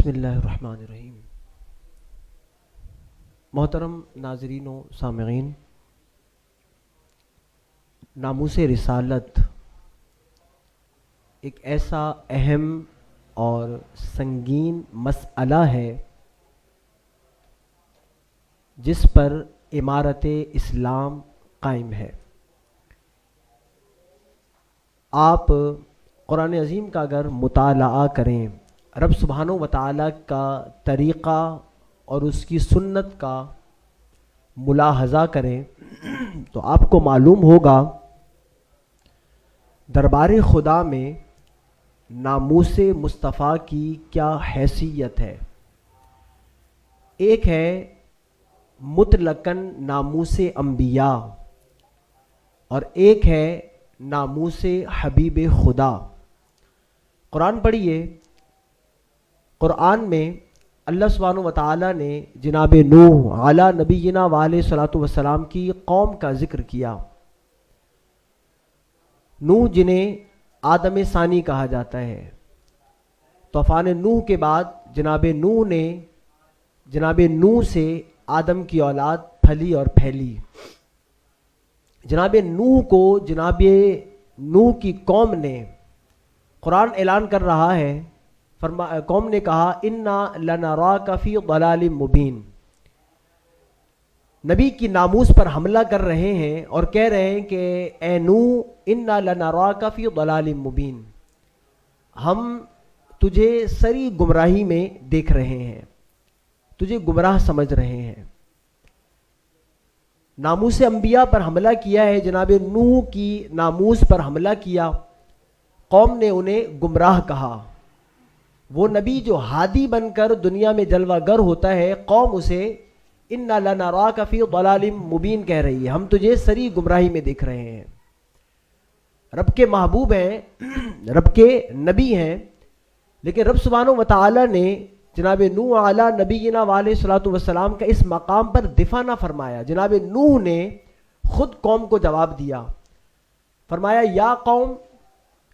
بسم اللہ الرحمن الرحیم۔ محترم ناظرین و سامعین، ناموس رسالت ایک ایسا اہم اور سنگین مسئلہ ہے جس پر امارت اسلام قائم ہے۔ آپ قرآن عظیم کا اگر مطالعہ کریں، رب سبحانہ و تعالیٰ کا طریقہ اور اس کی سنت کا ملاحظہ کریں تو آپ کو معلوم ہوگا دربار خدا میں ناموس مصطفیٰ کی کیا حیثیت ہے۔ ایک ہے مطلقاً ناموس انبیاء اور ایک ہے ناموس حبیب خدا۔ قرآن پڑھیے، قرآن میں اللہ سبحانہ و تعالیٰ نے جناب نوح علی نبینا وعلیہ الصلوۃ والسلام کی قوم کا ذکر کیا۔ نوح جنہیں آدم ثانی کہا جاتا ہے۔ طوفان نوح کے بعد جناب نوح سے آدم کی اولاد پھلی اور پھیلی۔ جناب نوح کو جناب نوح کی قوم نے، قرآن اعلان کر رہا ہے، قوم نے کہا انا لنراک فی ضلال مبین۔ نبی کی ناموس پر حملہ کر رہے ہیں اور کہہ رہے ہیں کہ اے نوح انا لنراک فی ضلال مبین، ہم تجھے سری گمراہی میں دیکھ رہے ہیں، تجھے گمراہ سمجھ رہے ہیں۔ ناموس انبیاء پر حملہ کیا ہے، جناب نوح کی ناموس پر حملہ کیا، قوم نے انہیں گمراہ کہا۔ وہ نبی جو ہادی بن کر دنیا میں جلوہ گر ہوتا ہے، قوم اسے انا لنراک فی ضلال مبین کہہ رہی ہے، ہم تجھے سری گمراہی میں دیکھ رہے ہیں۔ رب کے محبوب ہیں، رب کے نبی ہیں، لیکن رب سبحانہ و تعالیٰ نے جناب نوح علی نبینا وعلیہ الصلوۃ والسلام کا اس مقام پر دفاع نہ فرمایا۔ جناب نوح نے خود قوم کو جواب دیا، فرمایا یا قوم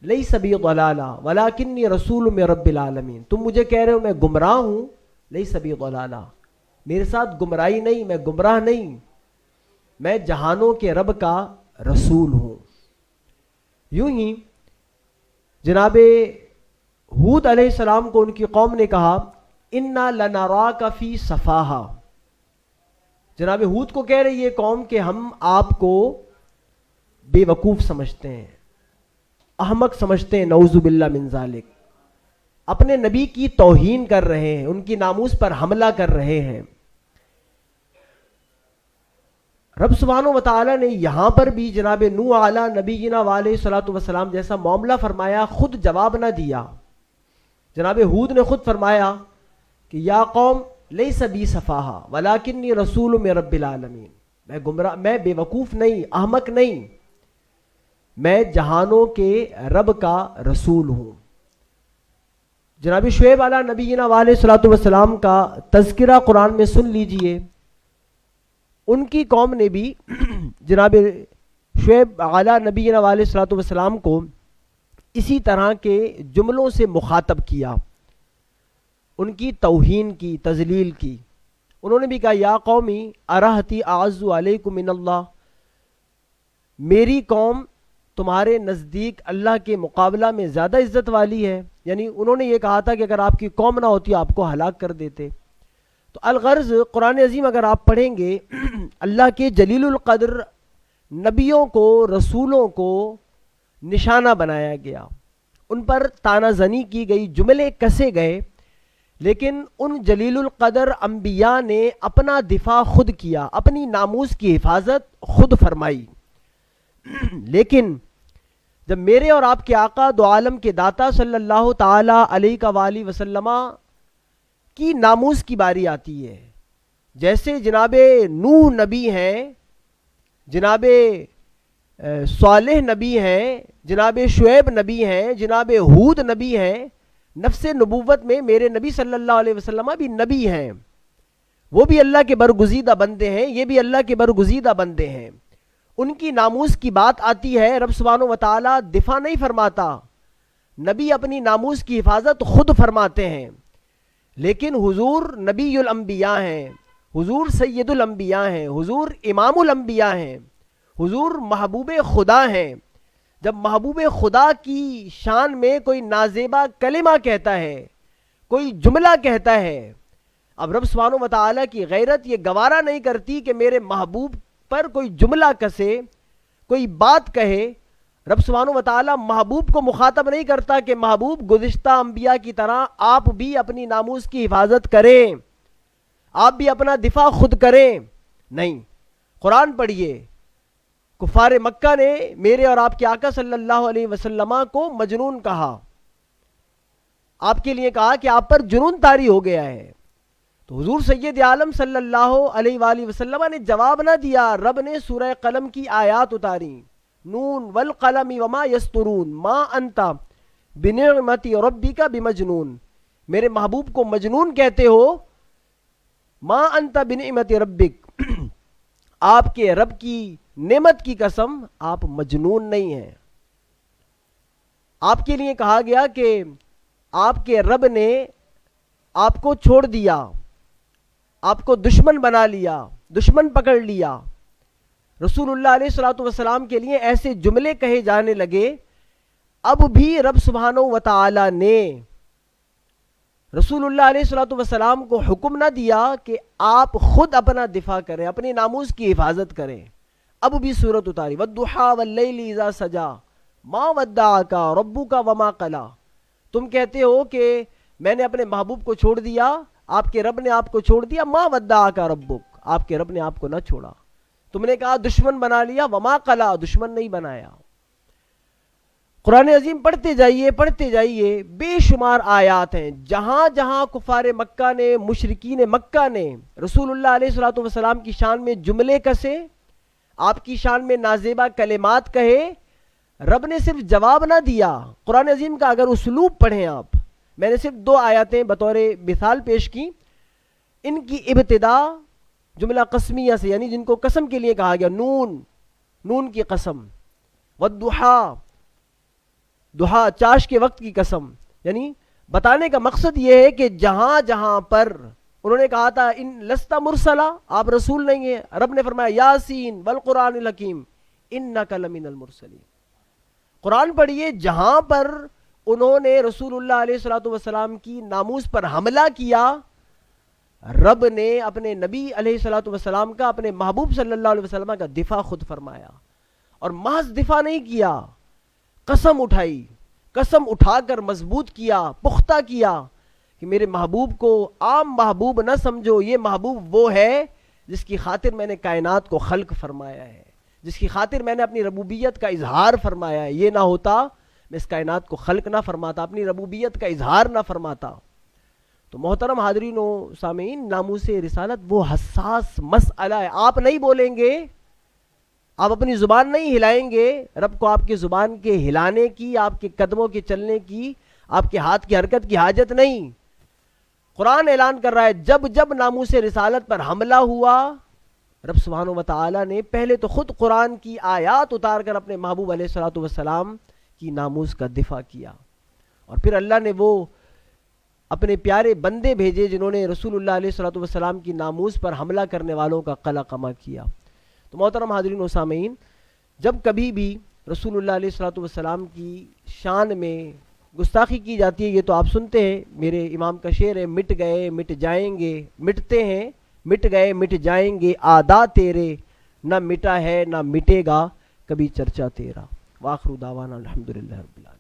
لیس بی ضلالہ ولکنی رسول من رب العالمین، تم مجھے کہہ رہے ہو میں گمراہ ہوں، لیس بی ضلالہ، میرے ساتھ گمراہی نہیں، میں گمراہ نہیں، میں جہانوں کے رب کا رسول ہوں۔ یوں ہی جناب ہود علیہ السلام کو ان کی قوم نے کہا انا لنراک فی سفاہہ۔ جناب ہود کو کہہ رہی ہے قوم کہ ہم آپ کو بے وقوف سمجھتے ہیں، احمق سمجھتے ہیں، نعوذ باللہ من ذالک۔ اپنے نبی کی توہین کر رہے ہیں، ان کی ناموس پر حملہ کر رہے ہیں۔ رب سبحانہ و تعالیٰ نے یہاں پر بھی جناب نوح علی نبینا وعلیہ الصلوۃ والسلام جیسا معاملہ فرمایا، خود جواب نہ دیا۔ جناب ہود نے خود فرمایا کہ یا قوم لیس بی سفاہہ ولکنی رسول من رب العالمین، میں بے وقوف نہیں، احمق نہیں، میں جہانوں کے رب کا رسول ہوں۔ جناب شعیب علیہ نبینا وعلیہ الصلوۃ والسلام کا تذکرہ قرآن میں سن لیجئے۔ ان کی قوم نے بھی جناب شعیب علیہ نبینا علیہ الصلوۃ والسلام کو اسی طرح کے جملوں سے مخاطب کیا، ان کی توہین کی، تذلیل کی۔ انہوں نے بھی کہا یا قومی ارہتی اعز علیکم من اللہ، میری قوم تمہارے نزدیک اللہ کے مقابلہ میں زیادہ عزت والی ہے۔ یعنی انہوں نے یہ کہا تھا کہ اگر آپ کی قوم نہ ہوتی آپ کو ہلاک کر دیتے۔ تو الغرض قرآن عظیم اگر آپ پڑھیں گے، اللہ کے جلیل القدر نبیوں کو، رسولوں کو نشانہ بنایا گیا، ان پر تانہ زنی کی گئی، جملے کسے گئے، لیکن ان جلیل القدر انبیاء نے اپنا دفاع خود کیا، اپنی ناموس کی حفاظت خود فرمائی۔ لیکن جب میرے اور آپ کے آقا دو عالم کے داتا صلی اللہ تعالی علیہ وآلہ وسلم کی ناموس کی باری آتی ہے، جیسے جناب نوح نبی ہیں، جناب صالح نبی ہیں، جناب شعیب نبی ہیں، جناب ہود نبی ہیں، نفس نبوت میں میرے نبی صلی اللہ علیہ وسلم بھی نبی ہیں، وہ بھی اللہ کے برگزیدہ بندے ہیں، یہ بھی اللہ کے برگزیدہ بندے ہیں۔ ان کی ناموس کی بات آتی ہے، رب سبحانہ و تعالیٰ دفاع نہیں فرماتا، نبی اپنی ناموس کی حفاظت خود فرماتے ہیں۔ لیکن حضور نبی الانبیاء ہیں، حضور سید الانبیاء ہیں، حضور امام الانبیاء ہیں، حضور محبوب خدا ہیں. جب محبوب خدا کی شان میں کوئی نازیبا کلمہ کہتا ہے، کوئی جملہ کہتا ہے، اب رب سبحانہ و تعالیٰ کی غیرت یہ گوارا نہیں کرتی کہ میرے محبوب پر کوئی جملہ کسے، کوئی بات کہے. رب سبحانہ و تعالیٰ محبوب کو مخاطب نہیں کرتا کہ محبوب گزشتہ انبیاء کی طرح آپ بھی اپنی ناموس کی حفاظت کریں، آپ بھی اپنا دفاع خود کریں. نہیں، قرآن پڑھیے. کفار مکہ نے میرے اور آپ کے آقا صلی اللہ علیہ وسلم کو مجنون کہا، آپ کے لیے کہا کہ آپ پر جنون طاری ہو گیا ہے. تو حضور سید عالم صلی اللہ علیہ وآلہ وسلم نے جواب نہ دیا. رب نے سورہ قلم کی آیات اتاری، نون والقلم وما یسطرون ما انت بنعمت ربک بمجنون. میرے محبوب کو مجنون کہتے ہو. ما انت بنعمت ربک، آپ کے رب کی نعمت کی قسم آپ مجنون نہیں ہیں. آپ کے لیے کہا گیا کہ آپ کے رب نے آپ کو چھوڑ دیا، آپ کو دشمن بنا لیا، دشمن پکڑ لیا. رسول اللہ علیہ الصلوۃ والسلام کے لیے ایسے جملے کہے جانے لگے. اب بھی رب سبحانہ و تعالی نے رسول اللہ علیہ الصلوۃ والسلام کو حکم نہ دیا کہ آپ خود اپنا دفاع کریں، اپنی ناموس کی حفاظت کریں. اب بھی سورت اتاری، والضحیٰ واللیل اذا سجا ما ودعک ربک وما قلی. تم کہتے ہو کہ میں نے اپنے محبوب کو چھوڑ دیا، آپ کے رب نے آپ کو چھوڑ دیا. ما ودعک ربک، آپ کے رب نے آپ کو نہ چھوڑا. تم نے کہا دشمن بنا لیا، وما قلی، دشمن نہیں بنایا. قرآن عظیم پڑھتے جائیے پڑھتے جائیے، بے شمار آیات ہیں جہاں جہاں کفار مکہ نے، مشرکین مکہ نے رسول اللہ علیہ الصلوۃ والسلام کی شان میں جملے کسے، آپ کی شان میں نازیبا کلمات کہے. رب نے صرف جواب نہ دیا. قرآن عظیم کا اگر اسلوب پڑھیں آپ، میں نے صرف 2 آیاتیں بطور مثال پیش کی. ان کی ابتدا جملہ قسمیہ سے، یعنی جن کو قسم کے لیے کہا گیا، نون، نون کی قسم، والضحیٰ، دہا چاش کے وقت کی قسم. یعنی بتانے کا مقصد یہ ہے کہ جہاں جہاں پر انہوں نے کہا تھا ان لست مرسلا، آپ رسول نہیں ہیں، رب نے فرمایا یاسین والقرآن الحکیم انک لمن المرسلین. قرآن پڑھیے، جہاں پر انہوں نے رسول اللہ علیہ الصلوۃ والسلام کی ناموس پر حملہ کیا، رب نے اپنے نبی علیہ الصلوۃ والسلام کا، اپنے محبوب صلی اللہ علیہ وسلم کا دفاع خود فرمایا. اور محض دفاع نہیں کیا، قسم اٹھائی، قسم اٹھا کر مضبوط کیا، پختہ کیا کہ میرے محبوب کو عام محبوب نہ سمجھو، یہ محبوب وہ ہے جس کی خاطر میں نے کائنات کو خلق فرمایا ہے، جس کی خاطر میں نے اپنی ربوبیت کا اظہار فرمایا ہے. یہ نہ ہوتا میں اس کائنات کو خلق نہ فرماتا، اپنی ربوبیت کا اظہار نہ فرماتا. تو محترم حاضرین و سامعین، ناموس رسالت وہ حساس مسئلہ ہے. آپ نہیں بولیں گے، آپ اپنی زبان نہیں ہلائیں گے، رب کو آپ کی زبان کے ہلانے کی، آپ کے قدموں کے چلنے کی، آپ کے ہاتھ کی حرکت کی حاجت نہیں. قرآن اعلان کر رہا ہے جب جب ناموس رسالت پر حملہ ہوا، رب سبحانہ و تعالی نے پہلے تو خود قرآن کی آیات اتار کر اپنے محبوب علیہ الصلوۃ والسلام کی ناموس کا دفاع کیا، اور پھر اللہ نے وہ اپنے پیارے بندے بھیجے جنہوں نے رسول اللہ علیہ الصلوۃ والسلام کی ناموس پر حملہ کرنے والوں کا قلع قمع کیا. تو محترم حاضرین و سامعین، جب کبھی بھی رسول اللہ علیہ الصلوۃ والسلام کی شان میں گستاخی کی جاتی ہے، یہ تو آپ سنتے ہیں، میرے امام کا شعر ہے، مٹ گئے مٹ جائیں گے، مٹتے ہیں مٹ گئے مٹ جائیں گے آدھا تیرے، نہ مٹا ہے نہ مٹے گا کبھی چرچا تیرا. وآخر دعوانا الحمدللہ رب العالمین.